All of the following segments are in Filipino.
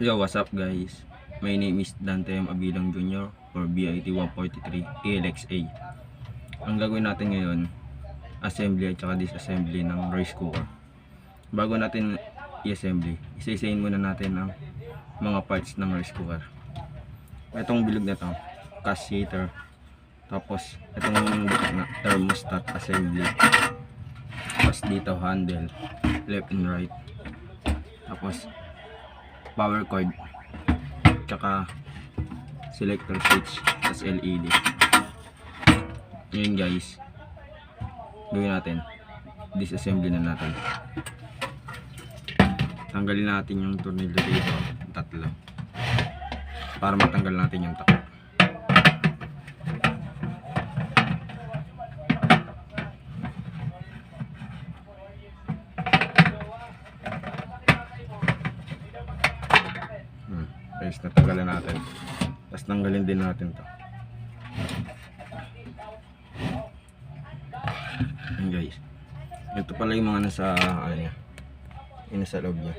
Yo, what's up guys? My name is Dante M. Abilang Jr. or BIT 143 ELXA. Ang gagawin natin ngayon, assembly at saka disassembly ng rice cooker. Bago natin i-assembly, isa-isahin muna natin ang mga parts ng rice cooker. Itong bilog na to, cast heater. Tapos itong na thermostat assembly. Tapos dito handle, left and right. Tapos power cord, tsaka selector switch, tas LED. Ngayon guys, gawin natin, disassembly na natin. Tanggalin natin yung tornilyo dito, tatlo, para matanggal natin yung takip. Guys, natanggalan natin. Tapos tanggalin din natin to. Ayan guys. Ito pala yung mga nasa nasa loob niya.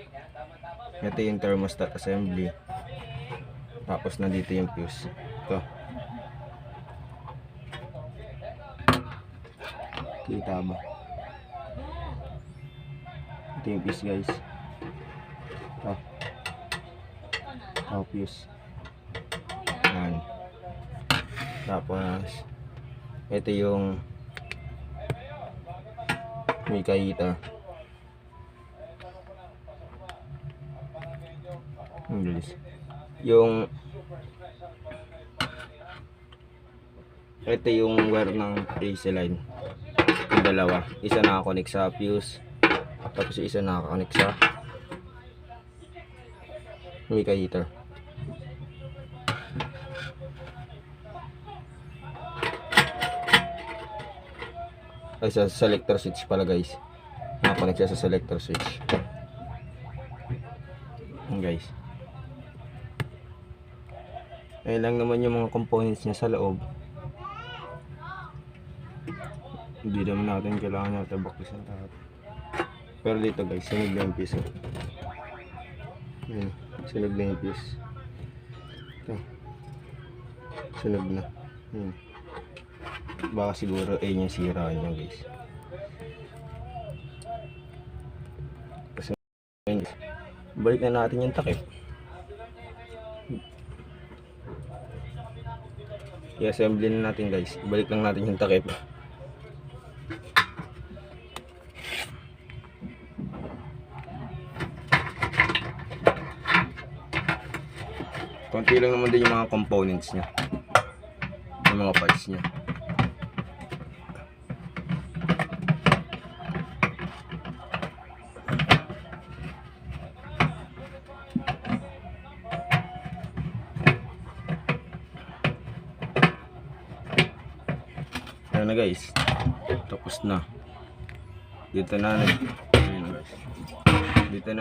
Ito yung thermostat assembly. Tapos nandito yung fuse. Ito. Kita ba? Ito yung fuse guys. Ito. Fuse. Yan. Tapos ito yung mica heater. Yung ito yung wire ng AC line. Yung dalawa, isa nakakonect sa fuse, tapos isa nakakonect sa mica heater. Ay, sa selector switch pala guys, nakakonect siya sa selector switch. Yan guys, ayun lang naman yung mga components niya sa loob. Hindi naman natin kailangan natin baklisan lahat. Pero dito guys, sunog na yung piso. Yan, sunog na yung piso. Ito, sunog na. Yan. Baka siguro yung sira niya guys. Kasi guys, balik na natin yung takip. I-assembly na natin guys. Balik lang natin yung takip. Konti lang naman din yung mga components niya, yung mga parts niya. Ayan na guys, tapos na. Dito na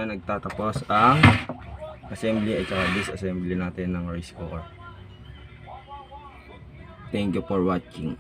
nagtatapos ang assembly at saka disassembly natin ng rice cooker. Thank you for watching.